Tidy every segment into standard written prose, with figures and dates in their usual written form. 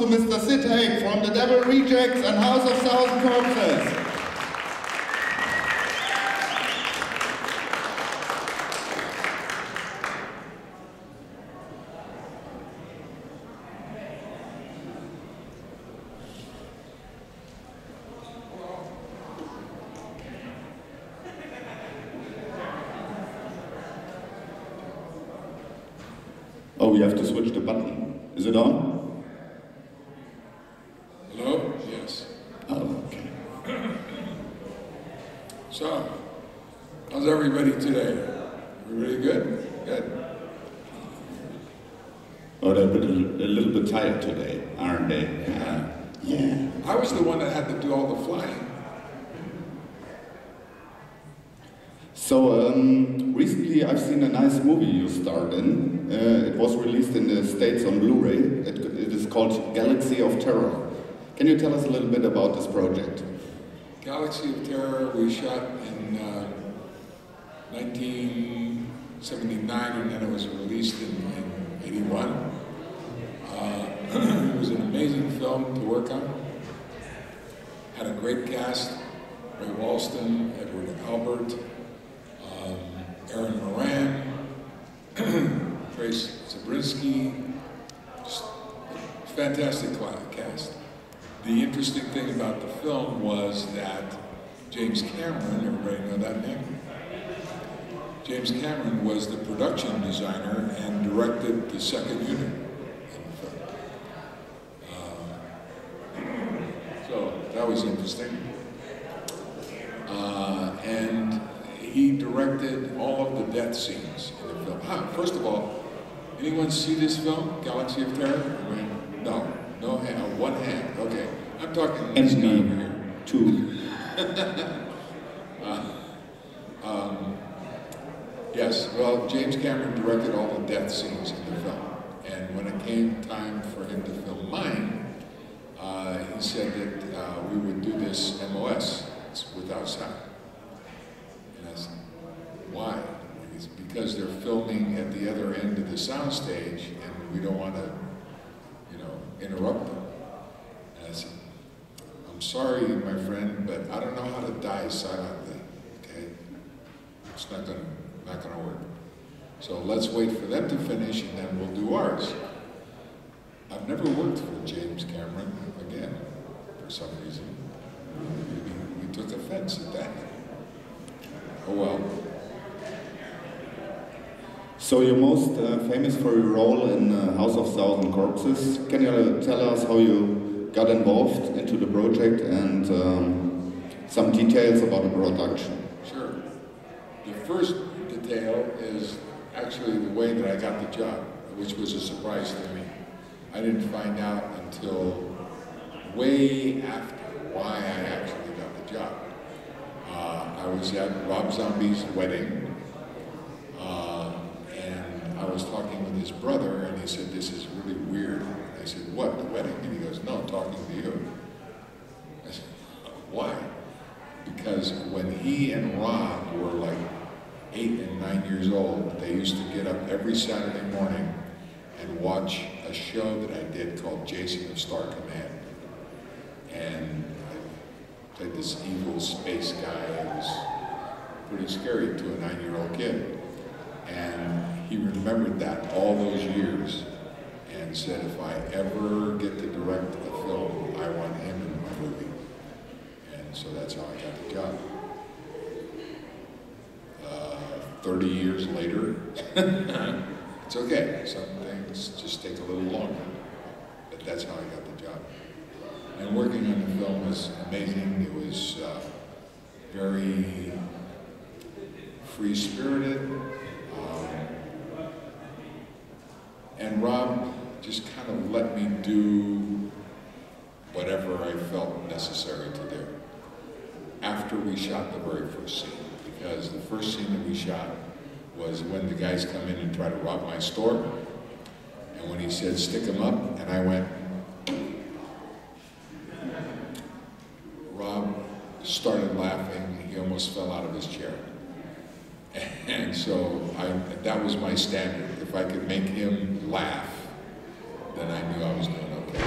to Mr. Sid Haig from The Devil Rejects and House of Thousand Corpses. Oh, we have to switch the button. Is it on? Hello? Yes. Oh, okay. So, how's everybody today? Everybody good? Good. Oh, they're a little bit tired today, aren't they? Yeah. I was the one that had to do all the flying. So, recently I've seen a nice movie you starred in. It was released in the States on Blu-ray. It is called Galaxy of Terror. Can you tell us a little bit about this project? Galaxy of Terror we shot in 1979, and then it was released in 81. It was an amazing film to work on. Had a great cast: Ray Walston, Edward Albert, Aaron Moran, Trace Zabriskie. Just a fantastic cast. The interesting thing about the film was that James Cameron, everybody know that name? James Cameron was the production designer and directed the second unit in the film. So that was interesting. And he directed all of the death scenes in the film. First of all, anyone see this film, Galaxy of Terror? No hand, one hand. Okay, I'm talking this guy over here. Two. Yes, well, James Cameron directed all the death scenes in the film, and when it came time for him to film mine, he said that we would do this MOS, it's without sound. And I said, why? It's because they're filming at the other end of the soundstage, and we don't want to, interrupt them. And I said, I'm sorry, my friend, but I don't know how to die silently. Okay, it's not gonna work. So let's wait for them to finish, and then we'll do ours. I've never worked for James Cameron again, for some reason. We took offense at that. Oh well. So you're most famous for your role in House of Thousand Corpses. Can you tell us how you got involved into the project and some details about the production? Sure. The first detail is actually the way that I got the job, which was a surprise to me. I didn't find out until way after why I actually got the job. I was at Rob Zombie's wedding, and I was talking with his brother, and he said, "This is really weird." I said, "What, the wedding?" And he goes, "No, talking to you." I said, "Why?" Because when he and Rob were like 8 and 9 years old, they used to get up every Saturday morning and watch a show that I did called Jason of Star Command. And I played this evil space guy. It was pretty scary to a 9-year-old kid. And he remembered that all those years and said, if I ever get to direct a film, I want him in my movie. And so that's how I got the job. 30 years later, it's okay. Some things just take a little longer, but that's how I got the job. And working on the film was amazing. It was very free-spirited, and Rob just kind of let me do whatever I felt necessary to do after we shot the very first scene. Because the first scene that we shot was when the guys come in and try to rob my store. And when he said, "Stick them up," and I went, Rob started laughing. He almost fell out of his chair. And so that was my standard. If I could make him laugh, then I knew I was doing okay.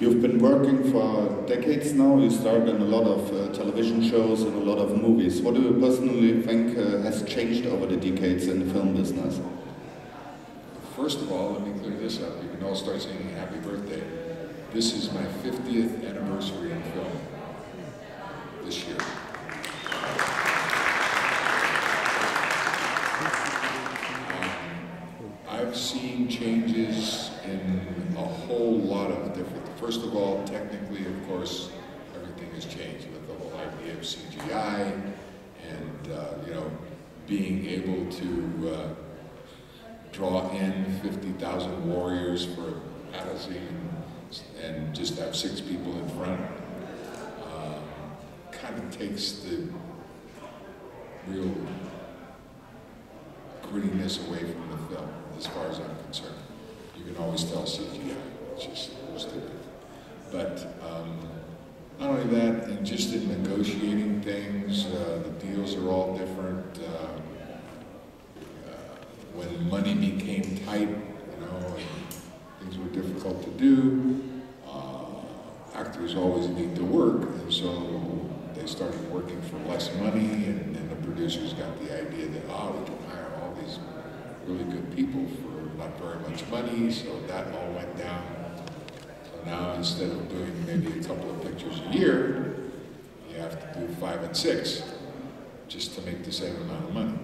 You've been working for decades now. You starred in a lot of television shows and a lot of movies. What do you personally think has changed over the decades in the film business? First of all, let me clear this up. You can all start singing happy birthday. This is my 50th anniversary in film this year. I've seen changes in a whole lot of different, first of all, technically, of course, everything has changed with the whole idea of CGI and, you know, being able to draw in 50,000 warriors for a battle scene and just have 6 people in front. Kind of takes the real grittiness away from the film, as far as I'm concerned. You can always tell CGI, it's just stupid. But not only that, and just in negotiating things, the deals are all different. When money became tight, you know, and things were difficult to do, actors always need to work, and so they started working for less money, and the producers got the idea that, we can hire all these really good people for not very much money, so that all went down. So now instead of doing maybe a couple of pictures a year, you have to do 5 and 6 just to make the same amount of money.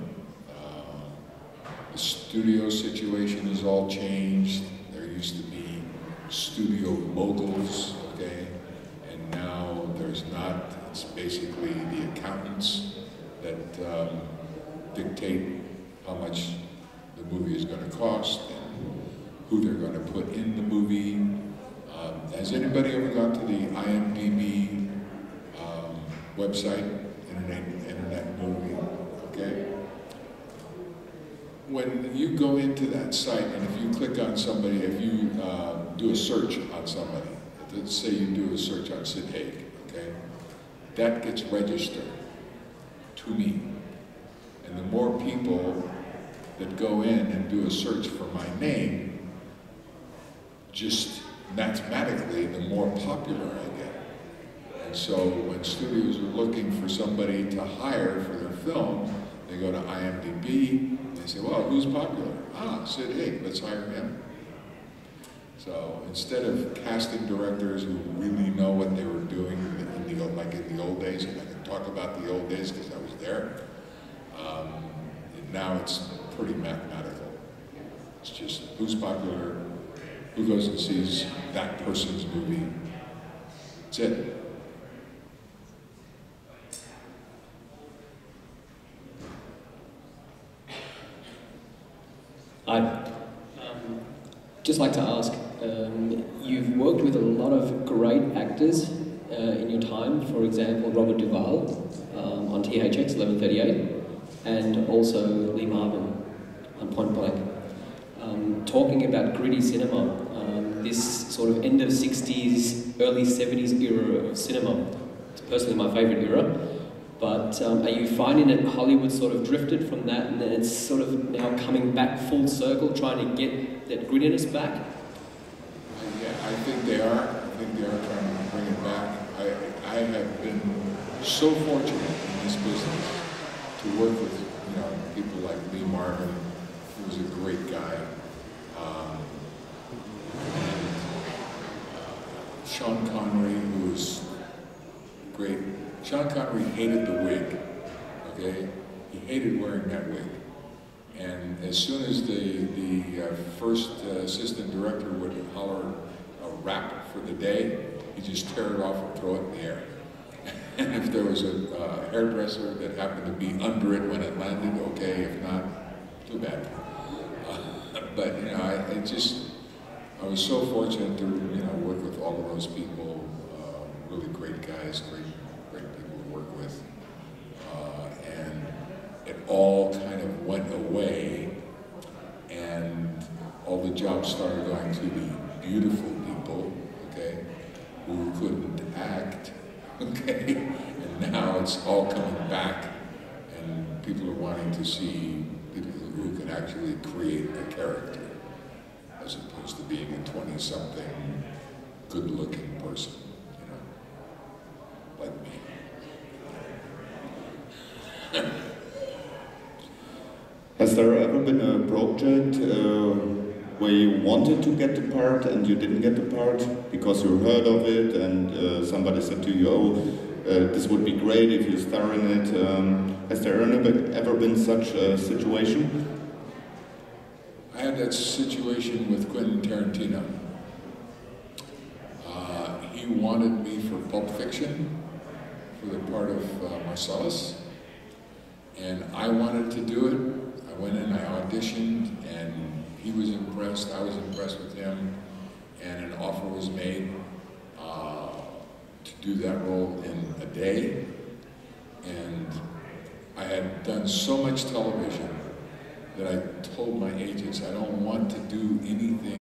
The studio situation has all changed. There used to be studio moguls, okay? And now there's not. It's basically the accountants that dictate how much the movie is going to cost and who they're going to put in the movie. Has anybody ever gone to the IMDb website, internet movie, okay? When you go into that site and if you click on somebody, if you do a search on somebody, let's say you do a search on Sid Haig, okay? That gets registered to me. And the more people that go in and do a search for my name, just mathematically, the more popular I get. And so when studios are looking for somebody to hire for their film, they go to IMDb, and they say, well, who's popular? Sid Haig, let's hire him. So instead of casting directors who really know what they were doing, like in the old days, and I can talk about the old days because I was there, now it's pretty mathematical. It's just who's popular, who goes and sees that person's movie. That's it. I'd just like to ask, you've worked with a lot of great actors in your time, for example, Robert Duvall on THX 1138, and also Lee Marvin on Point Blank. Talking about gritty cinema, this sort of end of 60s, early 70s era of cinema, it's personally my favourite era. But are you finding that Hollywood sort of drifted from that and then it's sort of now coming back full circle, trying to get that grittiness back? Yeah, I think they are. I think they are trying to bring it back. I have been so fortunate in this business to work with, you know, people like Lee Marvin, who was a great guy, and Sean Connery, who was great. Sean Connery hated the wig, okay? He hated wearing that wig. And as soon as the first assistant director would holler a wrap for the day, he'd just tear it off and throw it in the air. And if there was a hairdresser that happened to be under it when it landed, okay, if not, too bad. But, you know, I was so fortunate to, you know, work with all of those people, really great guys, great people to work with, and it all kind of went away, and all the jobs started going to the beautiful people, okay, who couldn't act, okay, and now it's all coming back, and people are wanting to see people who can actually create a character, as opposed to being a 20-something good-looking person, you know, like me. Has there ever been a project where you wanted to get the part and you didn't get the part because you heard of it and somebody said to you, oh, this would be great if you star in it? Has there ever been such a situation? I had that situation with Quentin Tarantino. He wanted me for Pulp Fiction, for the part of Marcellus, and I wanted to do it. I went in, I auditioned, and he was impressed, I was impressed with him, and an offer was made to do that role in a day. And I had done so much television that I told my agents I don't want to do anything